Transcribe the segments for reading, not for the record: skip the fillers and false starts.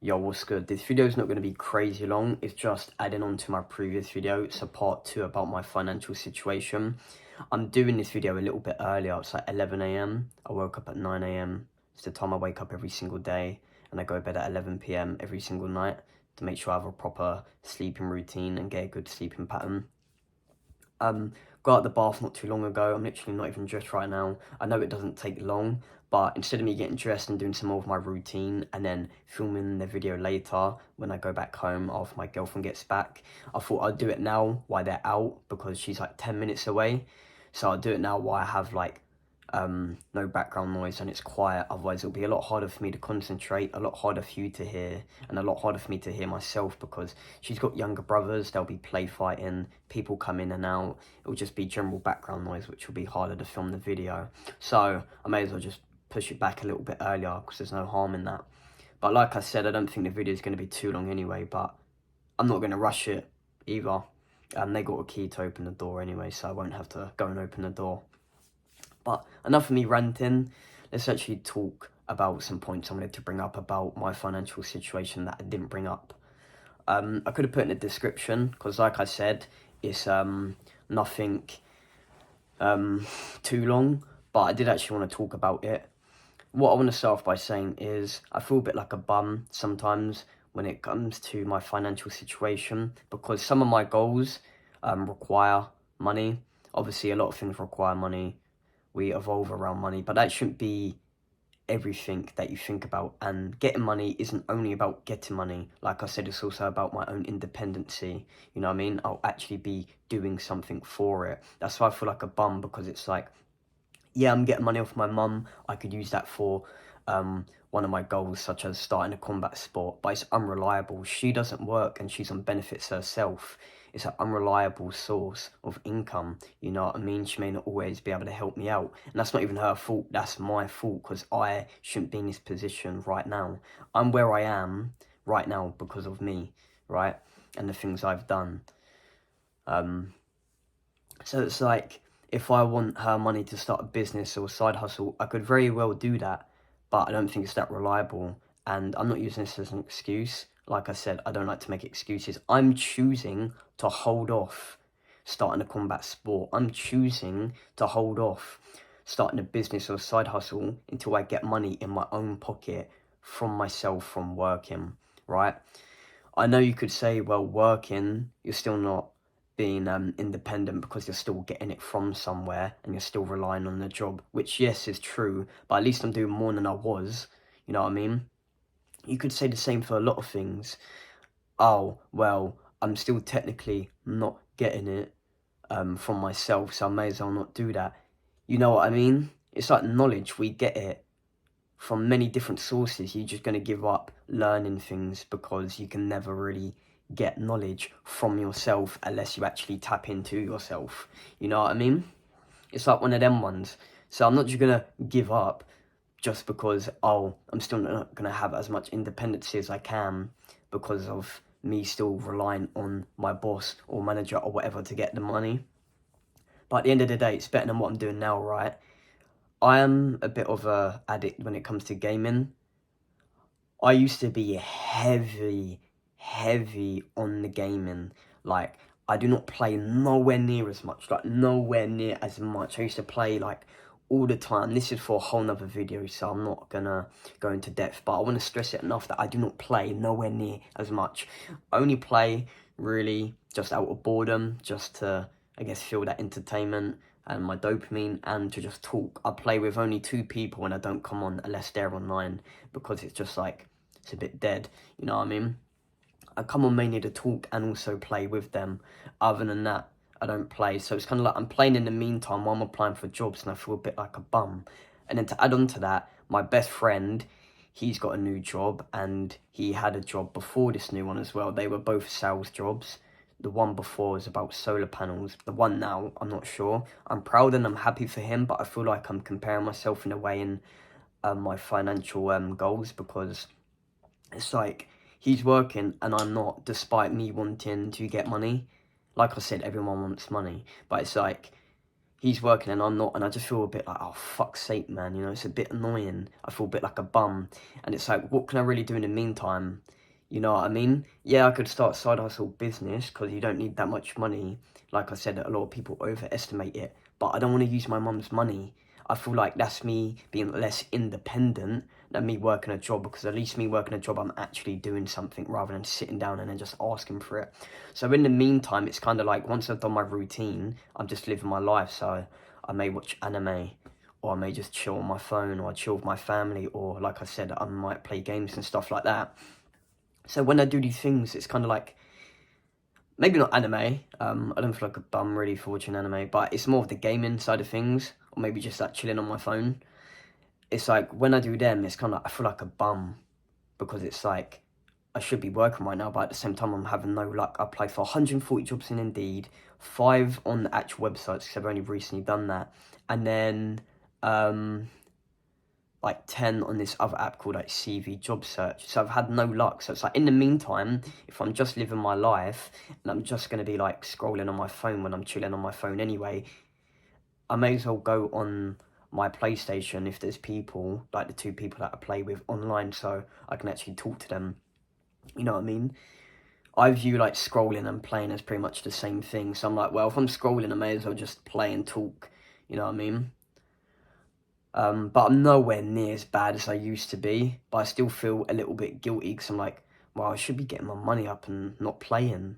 Yo, what's good? This video is not going to be crazy long. It's just adding on to my previous video. It's a part 2 about my financial situation. I'm doing this video a little bit earlier. It's like 11 a.m. I woke up at 9 a.m. It's the time I wake up every single day. And I go to bed at 11 p.m. every single night to make sure I have a proper sleeping routine and get a good sleeping pattern. Got out the bath not too long ago. I'm literally not even dressed right now. I know it doesn't take long, but instead of me getting dressed and doing some more of my routine and then filming the video later when I go back home after my girlfriend gets back, I thought I'd do it now while they're out because she's like 10 minutes away. So I'll do it now while I have like no background noise and it's quiet. Otherwise it'll be a lot harder for me to concentrate, a lot harder for you to hear, and a lot harder for me to hear myself because she's got younger brothers. There'll be play fighting, people come in and out. It'll just be general background noise, which will be harder to film the video. So I may as well just push it back a little bit earlier because there's no harm in that. But like I said, I don't think the video is going to be too long anyway, but I'm not going to rush it either. They got a key to open the door anyway, so I won't have to go and open the door. But enough of me ranting. Let's actually talk about some points I wanted to bring up about my financial situation that I didn't bring up. I could have put in the description because, like I said, it's nothing too long, but I did actually want to talk about it. What I want to start off by saying is I feel a bit like a bum sometimes when it comes to my financial situation because some of my goals require money. Obviously, a lot of things require money. We evolve around money, but that shouldn't be everything that you think about. And getting money isn't only about getting money. Like I said, it's also about my own independency. You know what I mean? I'll actually be doing something for it. That's why I feel like a bum, because it's like, yeah, I'm getting money off my mum. I could use that for one of my goals, such as starting a combat sport, but it's unreliable. She doesn't work and she's on benefits herself. It's an unreliable source of income, you know what I mean? She may not always be able to help me out. And that's not even her fault, that's my fault, because I shouldn't be in this position right now. I'm where I am right now because of me, right? And the things I've done. So it's like, if I want her money to start a business or a side hustle, I could very well do that, but I don't think it's that reliable. And I'm not using this as an excuse. Like I said, I don't like to make excuses. I'm choosing to hold off starting a combat sport. I'm choosing to hold off starting a business or a side hustle until I get money in my own pocket from myself from working, right? I know you could say, well, working, you're still not being independent because you're still getting it from somewhere and you're still relying on the job, which, yes, is true, but at least I'm doing more than I was, you know what I mean? You could say the same for a lot of things. Oh, well, I'm still technically not getting it from myself, so I may as well not do that. You know what I mean? It's like knowledge, we get it from many different sources. You're just going to give up learning things because you can never really get knowledge from yourself unless you actually tap into yourself. You know what I mean? It's like one of them ones. So I'm not just going to give up just because, oh, I'm still not going to have as much independence as I can because of me still relying on my boss or manager or whatever to get the money. But at the end of the day, it's better than what I'm doing now, right? I am a bit of a addict when it comes to gaming. I used to be heavy on the gaming. Like, I do not play nowhere near as much. I used to play like all the time. This is for a whole nother video, so I'm not gonna go into depth, but I want to stress it enough that I do not play nowhere near as much. I only play really just out of boredom, just to, I guess, feel that entertainment and my dopamine, and to just talk. I play with only 2 people when I don't come on unless they're online, because it's just like, it's a bit dead, you know what I mean? I come on mainly to talk and also play with them. Other than that, I don't play. So it's kind of like I'm playing in the meantime while I'm applying for jobs, and I feel a bit like a bum. And then to add on to that, my best friend, he's got a new job, and he had a job before this new one as well. They were both sales jobs. The one before was about solar panels. The one now, I'm not sure. I'm proud and I'm happy for him, but I feel like I'm comparing myself in a way in my financial goals, because it's like he's working and I'm not, despite me wanting to get money. Like I said, everyone wants money, but it's like he's working and I'm not, and I just feel a bit like, oh, fuck's sake, man, you know, it's a bit annoying. I feel a bit like a bum, and it's like, what can I really do in the meantime? You know what I mean? Yeah, I could start a side hustle business, because you don't need that much money. Like I said, a lot of people overestimate it, but I don't want to use my mum's money. I feel like that's me being less independent than me working a job, because at least me working a job, I'm actually doing something rather than sitting down and then just asking for it. So in the meantime, it's kind of like, once I've done my routine, I'm just living my life. So I may watch anime, or I may just chill on my phone, or I chill with my family, or like I said, I might play games and stuff like that. So when I do these things, it's kind of like, maybe not anime. I don't feel like a bum really for watching anime, but it's more of the gaming side of things, or maybe just like chilling on my phone. It's like, when I do them, it's kind of like, I feel like a bum, because it's like, I should be working right now, but at the same time, I'm having no luck. I applied for 140 jobs in Indeed, 5 on the actual websites, because I've only recently done that, and then like 10 on this other app called like CV Job Search. So I've had no luck. So it's like, in the meantime, if I'm just living my life and I'm just going to be like scrolling on my phone when I'm chilling on my phone anyway, I may as well go on my PlayStation if there's people, like the 2 people that I play with online, so I can actually talk to them. You know what I mean? I view like scrolling and playing as pretty much the same thing. So I'm like, well, if I'm scrolling, I may as well just play and talk. You know what I mean? But I'm nowhere near as bad as I used to be. But I still feel a little bit guilty, because I'm like, well, I should be getting my money up and not playing.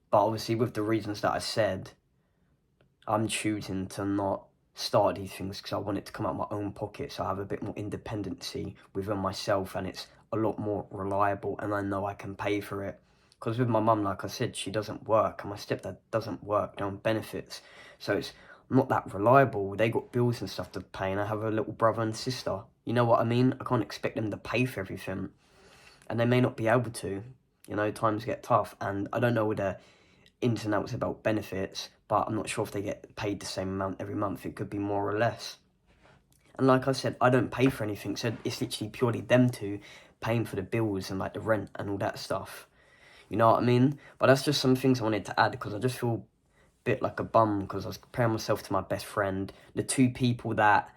But obviously, with the reasons that I said, I'm choosing to not start these things, because I want it to come out of my own pocket, so I have a bit more independency within myself, and it's a lot more reliable, and I know I can pay for it. Because with my mum, like I said, she doesn't work, and my stepdad doesn't work, they're on benefits, so it's not that reliable. They got bills and stuff to pay, and I have a little brother and sister. You know what I mean? I can't expect them to pay for everything, and they may not be able to. You know, times get tough, and I don't know whether ins and outs about benefits, but I'm not sure if they get paid the same amount every month. It could be more or less. And like I said, I don't pay for anything, so it's literally purely them two paying for the bills and like the rent and all that stuff. You know what I mean? But that's just some things I wanted to add, because I just feel a bit like a bum, because I was comparing myself to my best friend. The 2 people that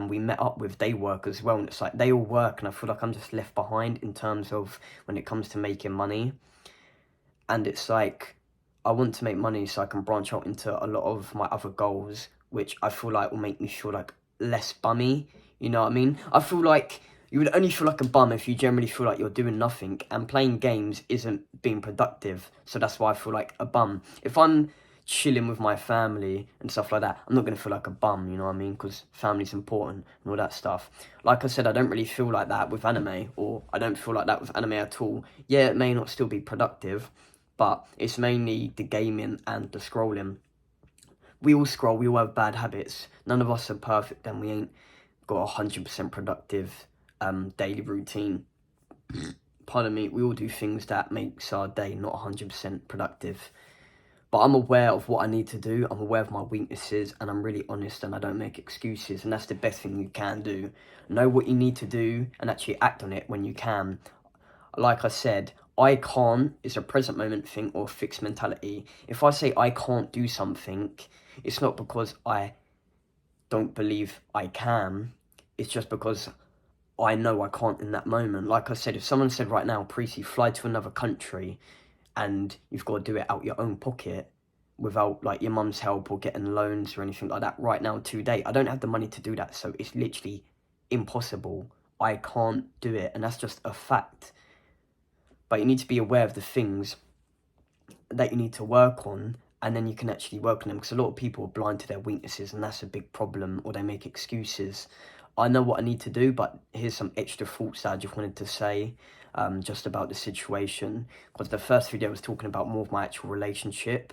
we met up with, they work as well, and it's like, they all work, and I feel like I'm just left behind in terms of when it comes to making money. And it's like, I want to make money so I can branch out into a lot of my other goals, which I feel like will make me feel like less bummy. You know what I mean? I feel like you would only feel like a bum if you generally feel like you're doing nothing, and playing games isn't being productive. So that's why I feel like a bum. If I'm chilling with my family and stuff like that, I'm not going to feel like a bum, you know what I mean? Because family's important and all that stuff. Like I said, I don't really feel like that with anime, or I don't feel like that with anime at all. Yeah, it may not still be productive, but it's mainly the gaming and the scrolling. We all scroll, we all have bad habits. None of us are perfect, and we ain't got 100% productive daily routine. Pardon me, we all do things that makes our day not 100% productive. But I'm aware of what I need to do, I'm aware of my weaknesses, and I'm really honest, and I don't make excuses, and that's the best thing you can do. Know what you need to do and actually act on it when you can. Like I said, I can't is a present moment thing or fixed mentality. If I say I can't do something, it's not because I don't believe I can. It's just because I know I can't in that moment. Like I said, if someone said right now, Preeti, fly to another country, and you've got to do it out your own pocket without like your mum's help or getting loans or anything like that right now today, I don't have the money to do that, so it's literally impossible. I can't do it, and that's just a fact. But you need to be aware of the things that you need to work on, and then you can actually work on them, because a lot of people are blind to their weaknesses, and that's a big problem, or they make excuses. I know what I need to do, but here's some extra thoughts that I just wanted to say just about the situation, because the first video was talking about more of my actual relationship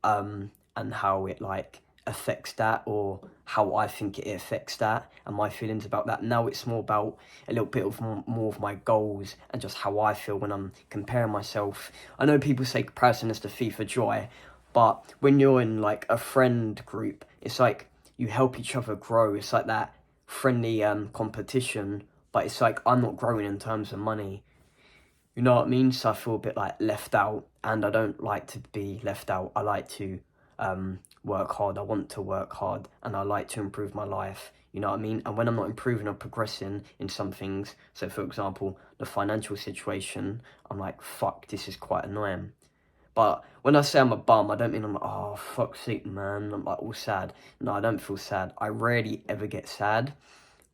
and how it like affects that, or how I think it affects that, and my feelings about that. Now it's more about a little bit of more of my goals and just how I feel when I'm comparing myself. I know people say comparison is the thief of joy, but when you're in like a friend group, it's like you help each other grow. It's like that friendly competition, but it's like I'm not growing in terms of money. You know what I mean? So I feel a bit like left out, and I don't like to be left out. I like to work hard. I want to work hard, and I like to improve my life. You know what I mean? And when I'm not improving or progressing in some things, so for example, the financial situation, I'm like, fuck, this is quite annoying. But when I say I'm a bum, I don't mean I'm like, oh, fuck's sake, man. I'm like all sad. No, I don't feel sad. I rarely ever get sad.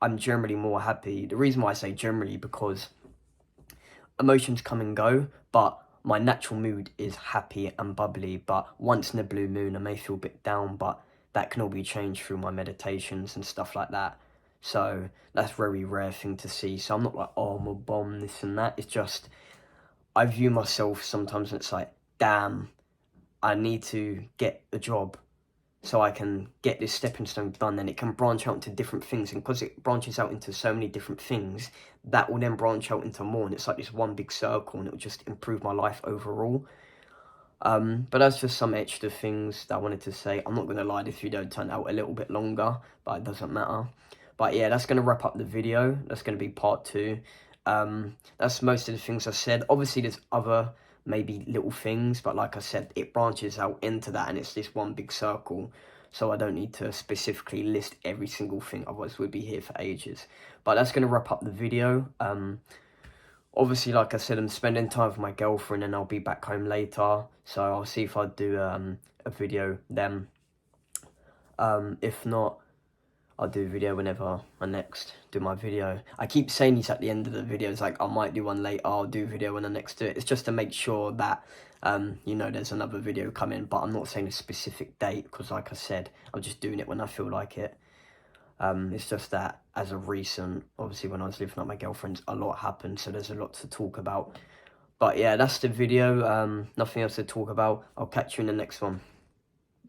I'm generally more happy. The reason why I say generally, because emotions come and go, but my natural mood is happy and bubbly. But once in a blue moon, I may feel a bit down, but that can all be changed through my meditations and stuff like that. So that's a very rare thing to see. So I'm not like, oh, I'm a bum, this and that. It's just, I view myself sometimes and it's like, damn, I need to get a job so I can get this stepping stone done, and it can branch out into different things. And because it branches out into so many different things, that will then branch out into more, and it's like this one big circle, and it will just improve my life overall. But that's just some extra things that I wanted to say. I'm not going to lie, this video turned out a little bit longer, but it doesn't matter. But yeah, that's going to wrap up the video. That's going to be part 2. That's most of the things I said. Obviously, there's other maybe little things, but like I said, it branches out into that, and it's this one big circle. So I don't need to specifically list every single thing, otherwise we'd be here for ages. But that's going to wrap up the video. Obviously, like I said, I'm spending time with my girlfriend, and I'll be back home later. So I'll see if I do a video then. If not, I'll do a video whenever I next do my video. I keep saying this at the end of the videos, like I might do one later, I'll do a video when I next do it. It's just to make sure that, you know, there's another video coming, but I'm not saying a specific date, because like I said, I'm just doing it when I feel like it. It's just that as of recent, obviously when I was living with my girlfriend, a lot happened, so there's a lot to talk about. But yeah, that's the video, nothing else to talk about. I'll catch you in the next one.